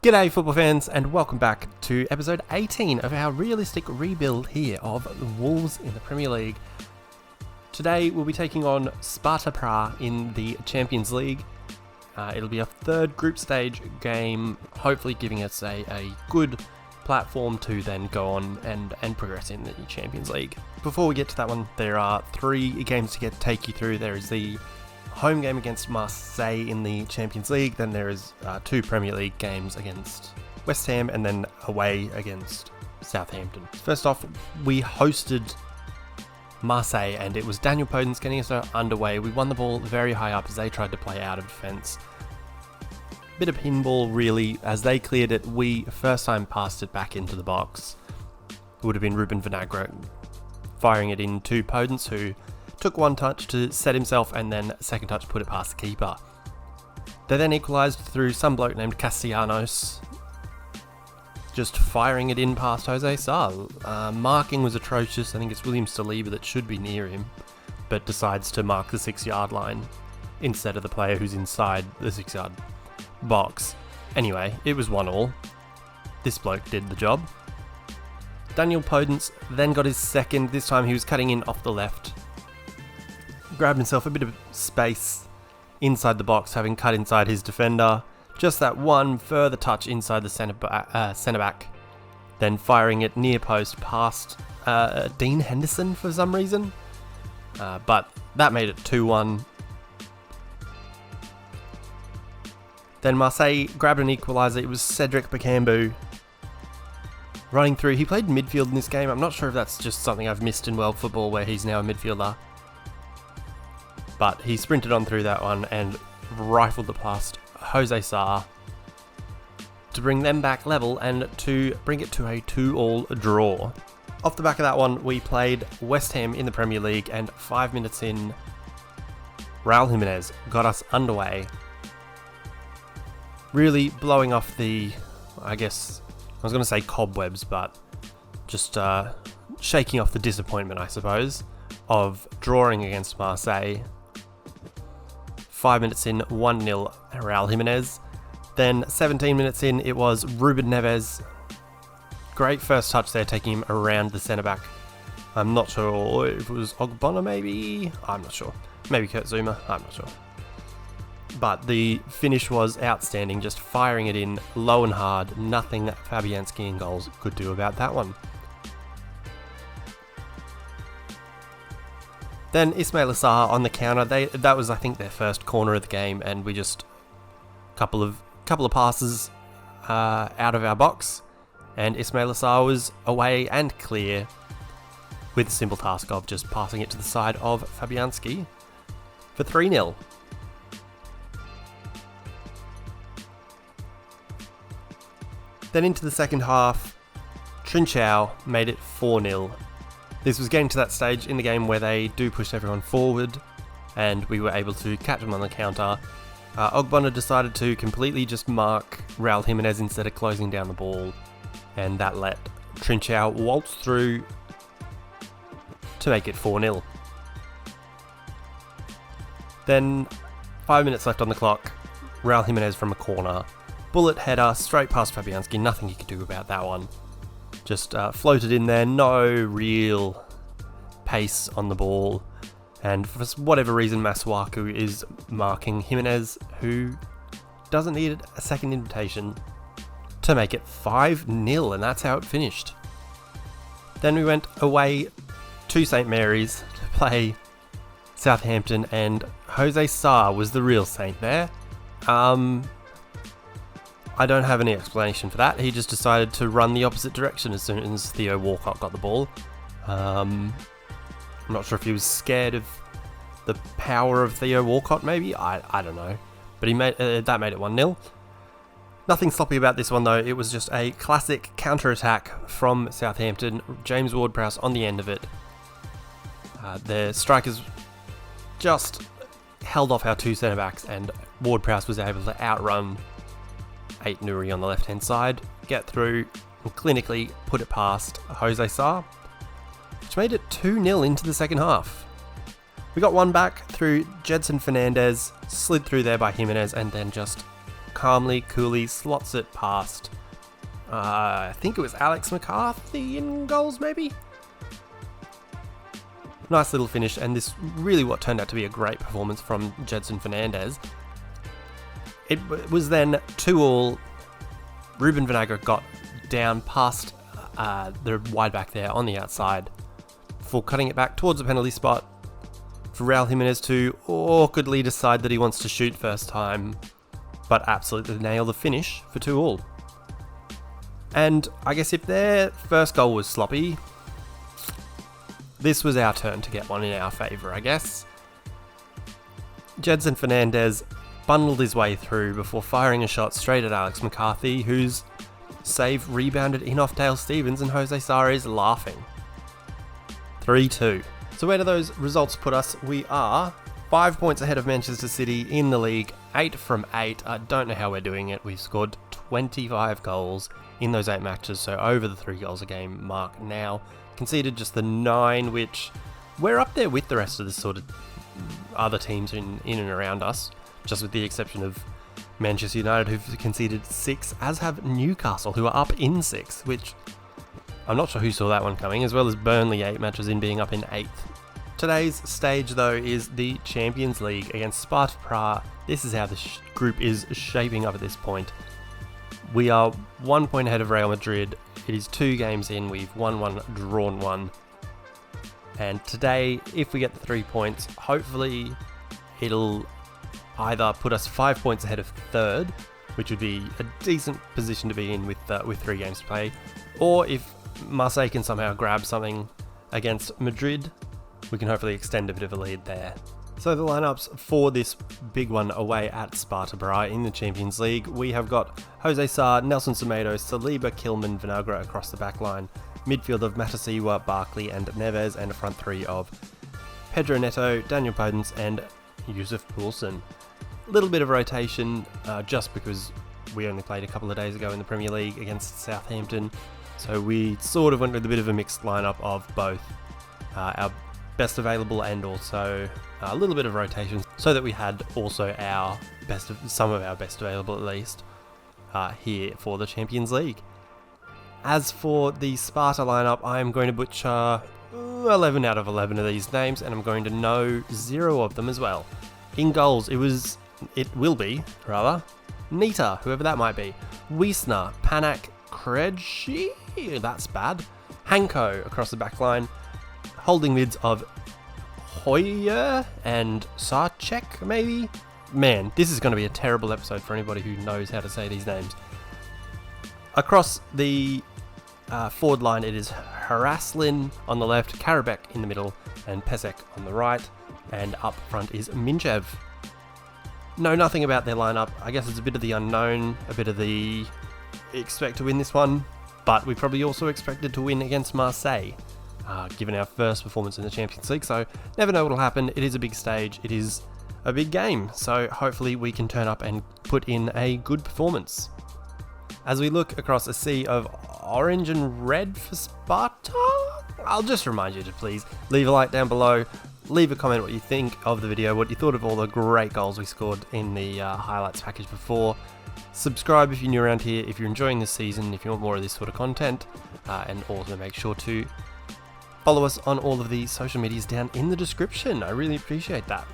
G'day football fans and welcome back to episode 18 of our realistic rebuild here of the Wolves in the Premier League. Today we'll be taking on Sparta Praha in the Champions League. It'll be a third group stage game, hopefully giving us a good platform to then go on and progress in the Champions League. Before we get to that one, there are 3 games to take you through. There is the home game against Marseille in the Champions League, then there is 2 Premier League games against West Ham, and then away against Southampton. First off, we hosted Marseille, and it was Daniel Podence getting us underway. We won the ball very high up as they tried to play out of defence. Bit of pinball really, as they cleared it, we first time passed it back into the box. It would have been Ruben Vinagre firing it in to Podence, who took one touch to set himself and then second touch put it past the keeper. They then equalised through some bloke named Castellanos, just firing it in past Jose Sá. Marking was atrocious. I think it's William Saliba that should be near him, but decides to mark the 6-yard line instead of the player who's inside the 6-yard box. Anyway, it was 1-1. This bloke did the job. Daniel Podence then got his second. This time he was cutting in off the left. Grabbed himself a bit of space inside the box, having cut inside his defender. Just that one further touch inside the centre back. Then firing it near post past Dean Henderson for some reason. But that made it 2-1. Then Marseille grabbed an equaliser. It was Cedric Bakambu running through. He played midfield in this game. I'm not sure if that's just something I've missed in world football where he's now a midfielder. But he sprinted on through that one and rifled it past Jose Sá to bring them back level and to bring it to a 2-2 draw. Off the back of that one, we played West Ham in the Premier League, and 5 minutes in, Raul Jimenez got us underway. Really blowing off the, I guess, I was going to say cobwebs, but just shaking off the disappointment, I suppose, of drawing against Marseille. 5 minutes in, 1-0 Raul Jimenez. Then 17 minutes in, it was Ruben Neves. Great first touch there, taking him around the centre-back. I'm not sure if it was Ogbonna maybe? I'm not sure. Maybe Kurt Zouma? I'm not sure. But the finish was outstanding, just firing it in low and hard. Nothing Fabianski in goals could do about that one. Then Ismail Assar on the counter. That was, I think, their first corner of the game, and we just couple of passes out of our box, and Ismail Assar was away and clear with the simple task of just passing it to the side of Fabianski for 3-0. Then into the second half, Trincao made it 4-0. This was getting to that stage in the game where they do push everyone forward, and we were able to catch them on the counter. Ogbonna decided to completely just mark Raul Jimenez instead of closing down the ball, and that let Trincao waltz through to make it 4-0. Then 5 minutes left on the clock, Raul Jimenez from a corner. Bullet header straight past Fabianski, nothing he could do about that one. Just floated in there, no real pace on the ball. And for whatever reason, Masuaku is marking Jimenez, who doesn't need a second invitation, to make it 5-0, and that's how it finished. Then we went away to St Mary's to play Southampton, and Jose Sá was the real saint there. I don't have any explanation for that. He just decided to run the opposite direction as soon as Theo Walcott got the ball. I'm not sure if he was scared of the power of Theo Walcott, maybe? I don't know. But he made that made it 1-0. Nothing sloppy about this one, though. It was just a classic counter-attack from Southampton. James Ward-Prowse on the end of it. Their strikers just held off our 2 centre-backs, and Ward-Prowse was able to outrun 8 Nuri on the left-hand side, get through, and clinically put it past Jose Sá, which made it 2-0 into the second half. We got one back through Jedson Fernandez, slid through there by Jimenez, and then just calmly, coolly slots it past, I think it was Alex McCarthy in goals maybe? Nice little finish, and this really what turned out to be a great performance from Jedson Fernandez. It was then 2-2. Ruben Vinagre got down past the wide back there on the outside for cutting it back towards the penalty spot for Raul Jimenez to awkwardly decide that he wants to shoot first time, but absolutely nail the finish for 2-2. And I guess if their first goal was sloppy, this was our turn to get one in our favour, I guess. Jedson Fernandez bundled his way through before firing a shot straight at Alex McCarthy, whose save rebounded in off Dale Stephens, and Jose Sarri is laughing. 3-2. So where do those results put us? We are 5 points ahead of Manchester City in the league, 8 from 8. I don't know how we're doing it. We've scored 25 goals in those 8 matches, so over the 3 goals a game mark now. Conceded just the 9, which we're up there with the rest of the sort of other teams in and around us, just with the exception of Manchester United, who've conceded 6, as have Newcastle, who are up in 6, which I'm not sure who saw that one coming, as well as Burnley 8 matches in being up in 8th. Today's stage, though, is the Champions League against Sparta Praha. This is how the group is shaping up at this point. We are 1 point ahead of Real Madrid. It is 2 games in. We've won 1, drawn 1. And today, if we get the 3 points, hopefully it'll either put us 5 points ahead of third, which would be a decent position to be in with 3 games to play, or if Marseille can somehow grab something against Madrid, we can hopefully extend a bit of a lead there. So the lineups for this big one away at Sparta Praha in the Champions League, we have got Jose Sarr, Nelson Semedo, Saliba, Kilman, Vinagre across the back line, midfield of Matasiwa, Barkley and Neves, and a front 3 of Pedro Neto, Daniel Podence and Yusuf Poulsen. A little bit of rotation just because we only played a couple of days ago in the Premier League against Southampton, so we sort of went with a bit of a mixed lineup of both our best available and also a little bit of rotation, so that we had also some of our best available at least here for the Champions League. As for the Sparta lineup, I am going to butcher 11 out of 11 of these names, and I'm going to know 0 of them as well. In goals, it will be Nita, whoever that might be, Wiesner, Panak, Krejci, that's bad, Hanko across the back line, holding mids of Hoyer and Sarcek, maybe? Man, this is going to be a terrible episode for anybody who knows how to say these names. Across the forward line, it is Haraslin on the left, Karabek in the middle, and Pesek on the right, and up front is Minchev. Know nothing about their lineup. I guess it's a bit of the unknown, a bit of the expect to win this one, but we probably also expected to win against Marseille, given our first performance in the Champions League, so never know what'll happen. It is a big stage, it is a big game, so hopefully we can turn up and put in a good performance. As we look across a sea of orange and red for Sparta, I'll just remind you to please leave a like down below, leave a comment what you think of the video, what you thought of all the great goals we scored in the highlights package before. Subscribe if you're new around here, if you're enjoying this season, if you want more of this sort of content, and also make sure to follow us on all of the social medias down in the description. I really appreciate that.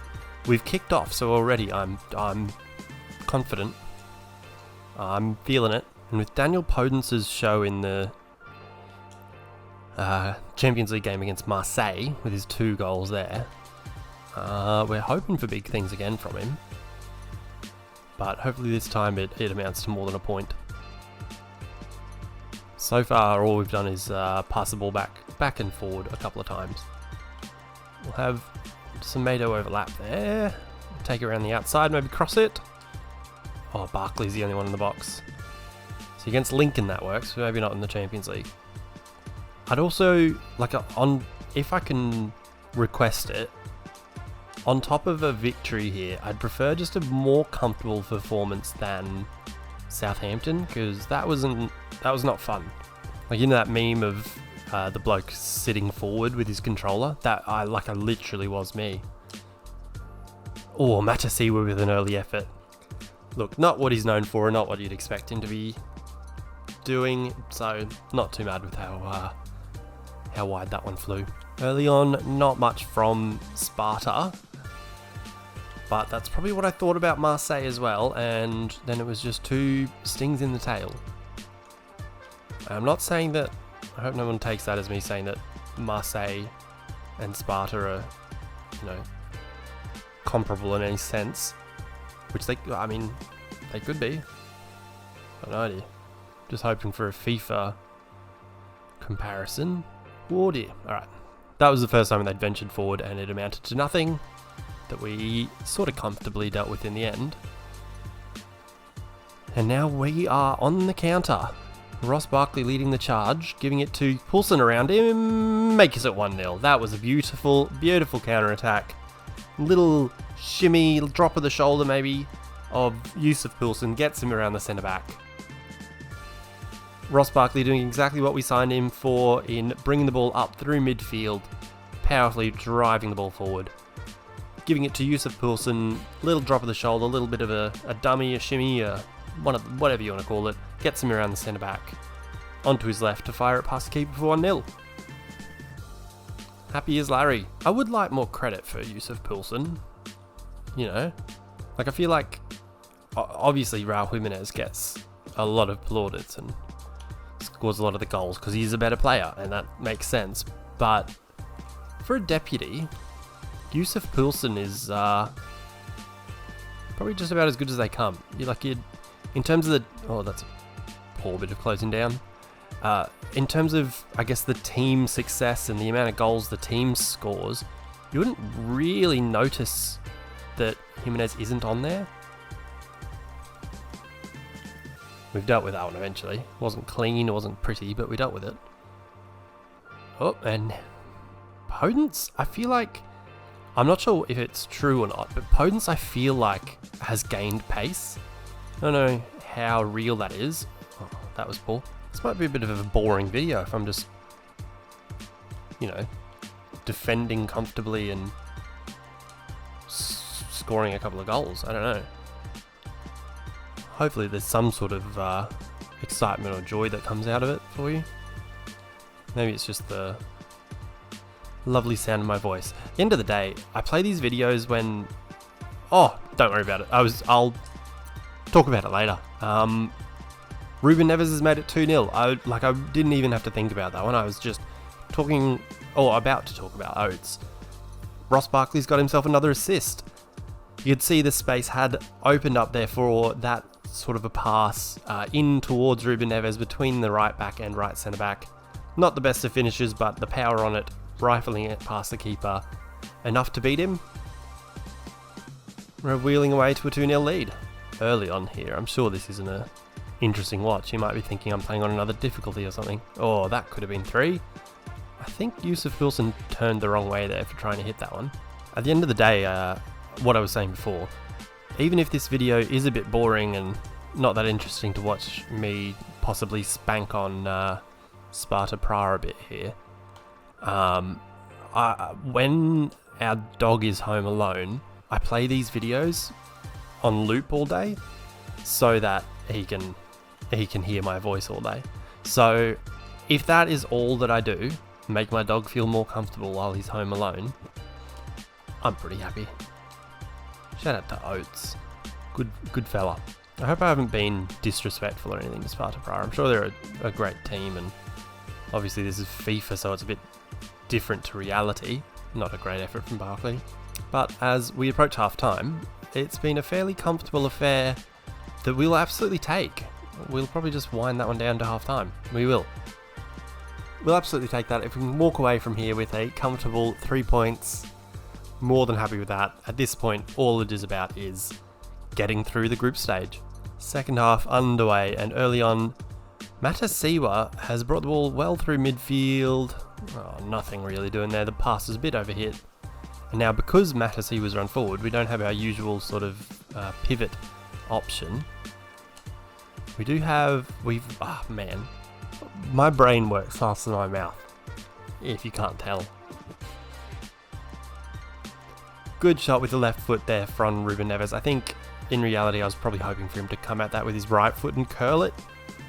We've kicked off, so already I'm confident. I'm feeling it. And with Daniel Podence's show in the Champions League game against Marseille, with his 2 goals there, we're hoping for big things again from him. But hopefully this time it amounts to more than a point. So far, all we've done is pass the ball back and forward a couple of times. We'll have some Semedo overlap there. Take it around the outside, maybe cross it. Oh, Barkley's the only one in the box. So against Lincoln that works, maybe not in the Champions League. I'd also, if I can request it, on top of a victory here, I'd prefer just a more comfortable performance than Southampton, because that was not fun. Like, you know that meme of the bloke sitting forward with his controller? I literally was me. Oh, Matasiwa with an early effort. look, not what he's known for, not what you'd expect him to be doing, so not too mad with how wide that one flew. Early on, not much from Sparta, but that's probably what I thought about Marseille as well, and then it was just 2 stings in the tail. I'm not saying that, I hope no one takes that as me saying that Marseille and Sparta are, comparable in any sense, which they could be. Got no idea. Just hoping for a FIFA comparison. Oh dear. Alright. That was the first time they'd ventured forward and it amounted to nothing that we sort of comfortably dealt with in the end. And now we are on the counter. Ross Barkley leading the charge, giving it to Poulsen around him, makes it 1-0. That was a beautiful, beautiful counter-attack. Little shimmy, drop of the shoulder maybe, of Yusuf Poulsen, gets him around the centre-back. Ross Barkley doing exactly what we signed him for in bringing the ball up through midfield, powerfully driving the ball forward. Giving it to Yusuf Poulsen, little drop of the shoulder, a little bit of a dummy, a shimmy, whatever you want to call it, gets him around the centre-back, onto his left to fire it past the keeper for 1-0. Happy as Larry. I would like more credit for Yusuf Poulsen. I feel like, obviously Raul Jimenez gets a lot of plaudits and scores a lot of the goals because he's a better player, and that makes sense. But for a deputy, Yusuf Poulsen is probably just about as good as they come. In terms of that's a poor bit of closing down. In terms of, I guess, the team success and the amount of goals the team scores, you wouldn't really notice that Jimenez isn't on there. We've dealt with that one eventually. It wasn't clean, it wasn't pretty, but we dealt with it. Oh, and Podence, I feel like, I'm not sure if it's true or not, but Podence I feel like has gained pace. I don't know how real that is. Oh, that was poor. This might be a bit of a boring video if I'm just, defending comfortably and scoring a couple of goals. I don't know. Hopefully there's some sort of excitement or joy that comes out of it for you. Maybe it's just the lovely sound of my voice. At the end of the day, I play these videos when... Oh, don't worry about it. I'll talk about it later. Ruben Neves has made it 2-0. I didn't even have to think about that one. I was just about to talk about Oates. Ross Barkley's got himself another assist. You could see the space had opened up there for that sort of a pass in towards Ruben Neves between the right back and right centre back. Not the best of finishes, but the power on it, rifling it past the keeper, enough to beat him. We're wheeling away to a 2-0 lead. Early on here, I'm sure this isn't a interesting watch. You might be thinking I'm playing on another difficulty or something. Oh, that could have been 3. I think Yusuf Poulsen turned the wrong way there for trying to hit that one. At the end of the day, what I was saying before, even if this video is a bit boring and not that interesting to watch me possibly spank on Sparta Praha a bit here, when our dog is home alone, I play these videos on loop all day so that he can hear my voice all day. So if that is all that I do, make my dog feel more comfortable while he's home alone, I'm pretty happy. Shout out to Oates. Good fella. I hope I haven't been disrespectful or anything to Sparta Praha. I'm sure they're a great team, and obviously this is FIFA, so it's a bit different to reality. Not a great effort from Barkley. But as we approach half time, it's been a fairly comfortable affair that we'll absolutely take. We'll probably just wind that one down to half time. We will. We'll absolutely take that. If we can walk away from here with a comfortable 3 points, more than happy with that. At this point, all it is about is getting through the group stage. Second half underway, and early on, Matasiwa has brought the ball well through midfield. Oh, nothing really doing there. The pass is a bit overhit. And now, because Matasiwa's run forward, we don't have our usual sort of pivot option. We do have... man. My brain works faster than my mouth, if you can't tell. Good shot with the left foot there from Ruben Neves. I think in reality I was probably hoping for him to come at that with his right foot and curl it.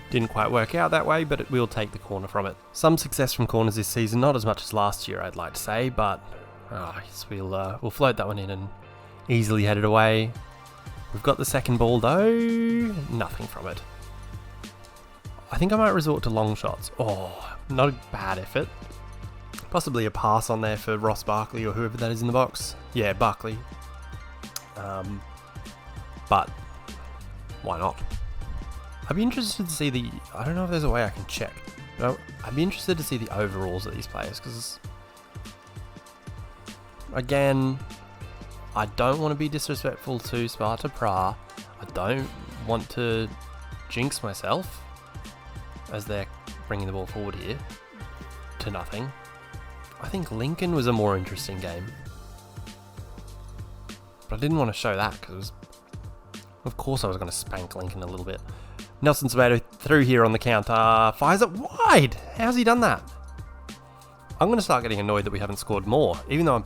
Didn't quite work out that way, but it will take the corner from it. Some success from corners this season, not as much as last year I'd like to say, but yes, we'll float that one in and easily head it away. We've got the second ball though, nothing from it. I think I might resort to long shots. Oh, not a bad effort. Possibly a pass on there for Ross Barkley or whoever that is in the box. Yeah, Barkley. But why not? I'd be interested to see I don't know if there's a way I can check, but I'd be interested to see the overalls of these players, because again, I don't want to be disrespectful to Sparta Praha. I don't want to jinx myself as they're bringing the ball forward here to nothing. I think Lincoln was a more interesting game, but I didn't want to show that because of course I was going to spank Lincoln a little bit. Nelson Tomato through here on the counter, fires it wide. How's he done that? I'm going to start getting annoyed that we haven't scored more, even though I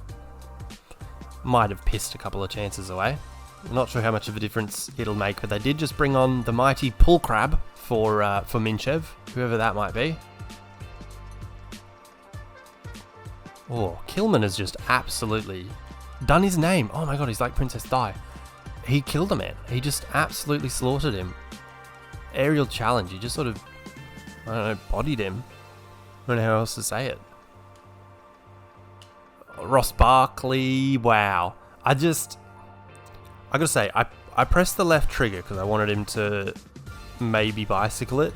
might have pissed a couple of chances away. I'm not sure how much of a difference it'll make, but they did just bring on the mighty pull crab for Minchev, whoever that might be. Oh, Kilman has just absolutely done his name. Oh my god, he's like Princess Di. He killed a man. He just absolutely slaughtered him. Aerial challenge. He just sort of, I don't know, bodied him. I don't know how else to say it. Ross Barkley. Wow. I gotta say, I pressed the left trigger because I wanted him to maybe bicycle it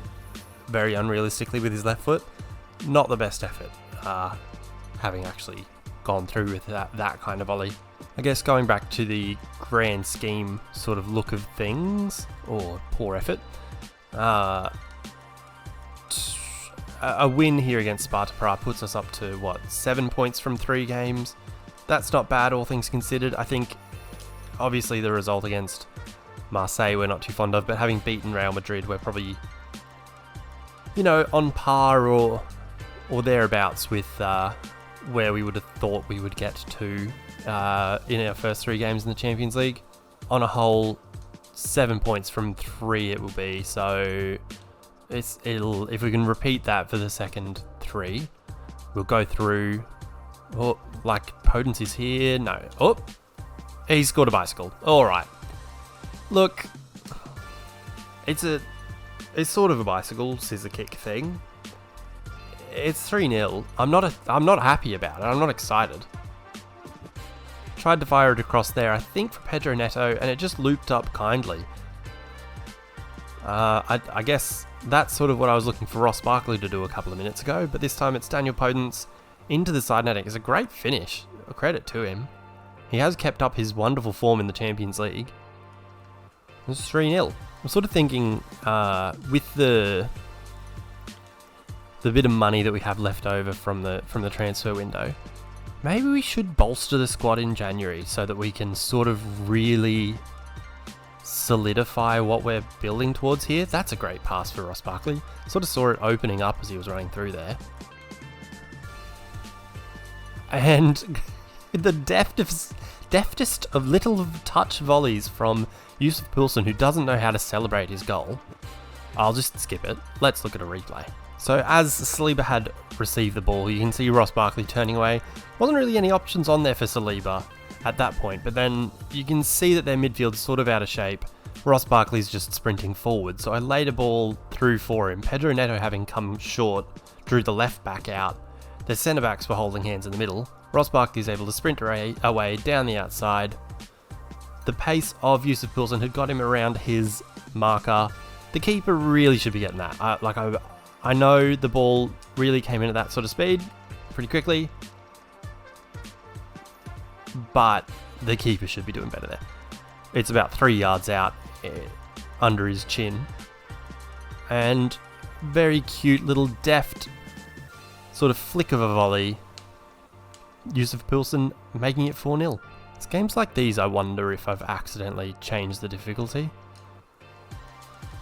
very unrealistically with his left foot. Not the best effort, having actually gone through with that kind of volley. I guess going back to the grand scheme sort of look of things, or poor effort, a win here against Sparta Praha puts us up to, 7 points from 3 games. That's not bad, all things considered. I think, obviously, the result against Marseille we're not too fond of, but having beaten Real Madrid, we're probably, on par or thereabouts with where we would have thought we would get to in our first 3 games in the Champions League. On a whole, 7 points from 3 it will be, so it'll if we can repeat that for the second 3, we'll go through. Oh, like Potency's here. No. Oh, he scored a bicycle. All right. Look, it's sort of a bicycle scissor kick thing. It's 3-0. I'm not happy about it. I'm not excited. Tried to fire it across there, I think, for Pedro Neto, and it just looped up kindly. I guess that's sort of what I was looking for Ross Barkley to do a couple of minutes ago, but this time it's Daniel Podence into the side netting. It's a great finish. A credit to him. He has kept up his wonderful form in the Champions League. It's 3-0. I'm sort of thinking, with the bit of money that we have left over from the transfer window, maybe we should bolster the squad in January so that we can sort of really solidify what we're building towards here. That's a great pass for Ross Barkley. Sort of saw it opening up as he was running through there. And the deftest of little touch volleys from Yusuf Poulsen, who doesn't know how to celebrate his goal. I'll just skip it. Let's look at a replay. So as Saliba had received the ball, you can see Ross Barkley turning away. Wasn't really any options on there for Saliba at that point, but then you can see that their midfield's sort of out of shape. Ross Barkley's just sprinting forward, so I laid a ball through for him. Pedro Neto, having come short, drew the left back out. The centre-backs were holding hands in the middle. Ross Barkley's able to sprint away down the outside. The pace of Yusuf Poulsen had got him around his marker. The keeper really should be getting that. I know the ball really came in at that sort of speed pretty quickly, but the keeper should be doing better there. It's about 3 yards out under his chin. And very cute little deft sort of flick of a volley. Yusuf Poulsen making it 4-0. It's games like these I wonder if I've accidentally changed the difficulty.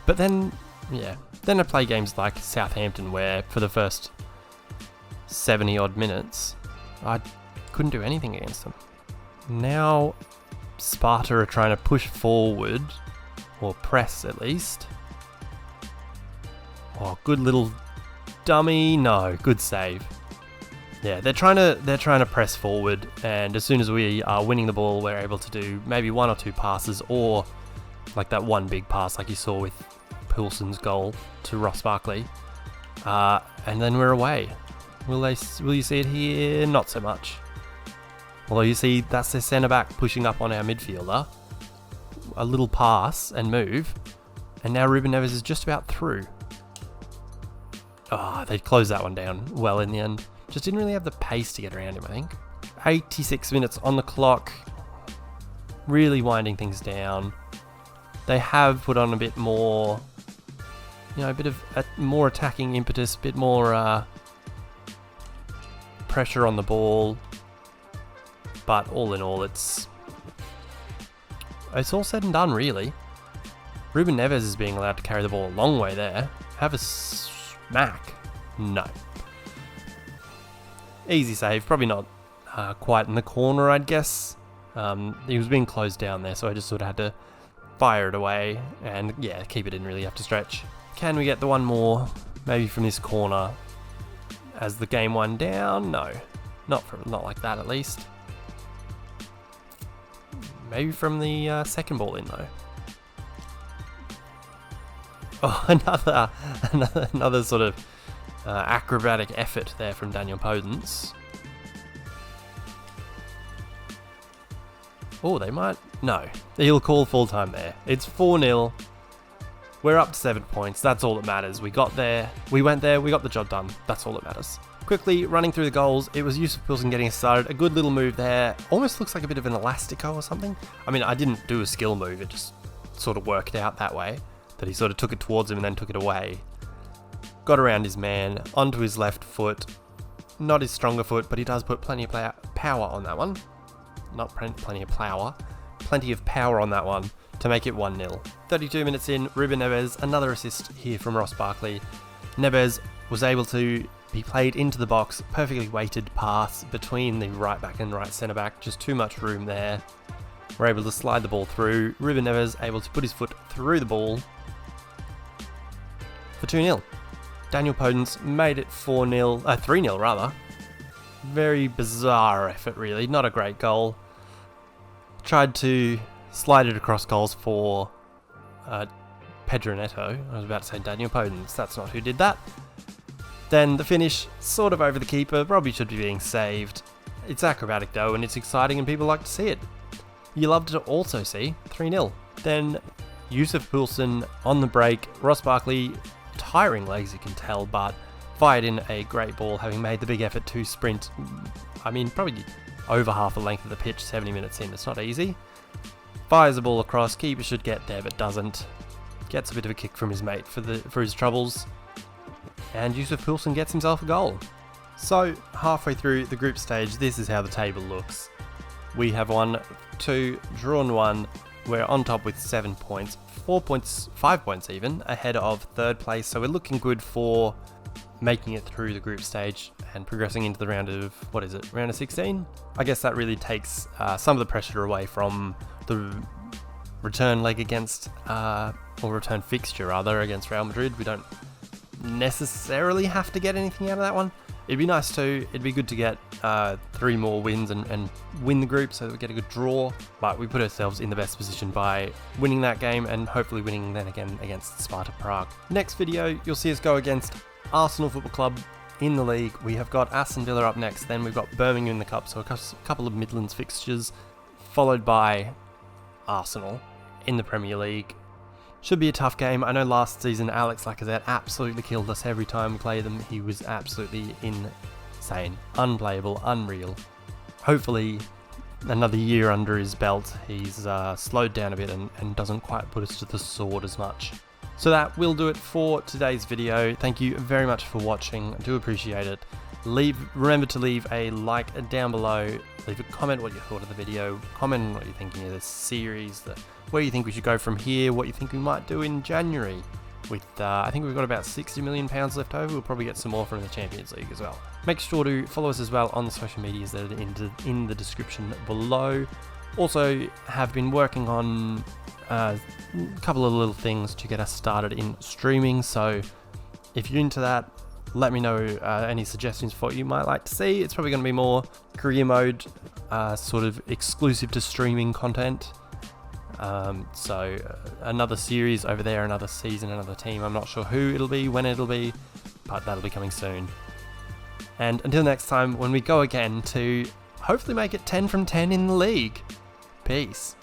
But then, yeah. Then I play games like Southampton where for the first 70 odd minutes, I couldn't do anything against them. Now, Sparta are trying to push forward, or press at least. Oh, good little dummy. No, good save. Yeah, they're trying to press forward, and as soon as we are winning the ball, we're able to do maybe one or two passes, or like that one big pass like you saw with Poulsen's goal to Ross Barkley. And then we're away. Will you see it here? Not so much. Although you see that's their centre back pushing up on our midfielder. A little pass and move, and now Ruben Neves is just about through. Oh, they closed that one down well in the end. Just didn't really have the pace to get around him, I think. 86 minutes on the clock. Really winding things down. They have put on a bit more, a bit of more attacking impetus, a bit more pressure on the ball. But all in all, it's all said and done, really. Ruben Neves is being allowed to carry the ball a long way there. Have a smack. No. Easy save. Probably not quite in the corner, I'd guess. He was being closed down there, so I just sort of had to fire it away. And yeah, keep it in, really have to stretch. Can we get the one more? Maybe from this corner as the game wound down? No. Not like that, at least. Maybe from the second ball in, though. Oh, another sort of acrobatic effort there from Daniel Podence. Oh, they might... No. He'll call full time there. It's 4-0. We're up to 7 points. That's all that matters. We got there. We went there. We got the job done. That's all that matters. Quickly running through the goals, it was Yusuf Poulsen getting us started. A good little move there. Almost looks like a bit of an elastico or something. I mean, I didn't do a skill move. It just sort of worked out that way. That he sort of took it towards him and then took it away. Got around his man, onto his left foot. Not his stronger foot, but he does put plenty of power on that one. Not plenty of power. Plenty of power on that one to make it 1-0. 32 minutes in, Ruben Neves, another assist here from Ross Barkley. Neves was able to be played into the box, perfectly weighted pass between the right back and right centre back, just too much room there. We're able to slide the ball through. Ruben Neves able to put his foot through the ball for 2-0. Daniel Podence made it 3-0 rather. Very bizarre effort, really. Not a great goal. Tried to slide it across goals for Pedro Neto. I was about to say Daniel Podence. That's not who did that. Then the finish, sort of over the keeper. Probably should be being saved. It's acrobatic though, and it's exciting, and people like to see it. You love to also see 3-0. Then Yusuf Poulsen on the break. Ross Barkley, tiring legs you can tell, but fired in a great ball, having made the big effort to sprint. I mean, probably over half the length of the pitch, 70 minutes in. It's not easy. Fires the ball across. Keeper should get there, but doesn't. Gets a bit of a kick from his mate for his troubles. And Yusuf Poulsen gets himself a goal. So, halfway through the group stage, this is how the table looks. We have won 2, drawn 1. We're on top with 7 points. 5 points even, ahead of third place. So we're looking good for making it through the group stage and progressing into the round of, round of 16? I guess that really takes some of the pressure away from the return leg against, or return fixture rather, against Real Madrid. We don't necessarily have to get anything out of that one. It'd be nice too. It'd be good to get 3 more wins and win the group so that we get a good draw. But we put ourselves in the best position by winning that game and hopefully winning then again against Sparta Prague. Next video, you'll see us go against Arsenal Football Club in the league. We have got Aston Villa up next. Then we've got Birmingham in the Cup. So a couple of Midlands fixtures, followed by Arsenal in the Premier League. Should be a tough game. I know last season Alex Lacazette absolutely killed us every time we played them. He was absolutely insane. Unplayable, unreal. Hopefully another year under his belt, he's slowed down a bit and doesn't quite put us to the sword as much. So that will do it for today's video. Thank you very much for watching. I do appreciate it. Remember to leave a like down below. Leave a comment what you thought of the video. Comment on what you're thinking of this series. Where you think we should go from here. What you think we might do in January. With I think we've got about £60 million left over. We'll probably get some more from the Champions League as well. Make sure to follow us as well on the social medias that are in the description below. Also have been working on a couple of little things to get us started in streaming, so if you're into that, let me know any suggestions for what you might like to see. It's probably going to be more career mode, sort of exclusive to streaming content. So another series over there, another season, another team. I'm not sure who it'll be, when it'll be, but that'll be coming soon. And until next time, when we go again to hopefully make it 10 from 10 in the league. Peace.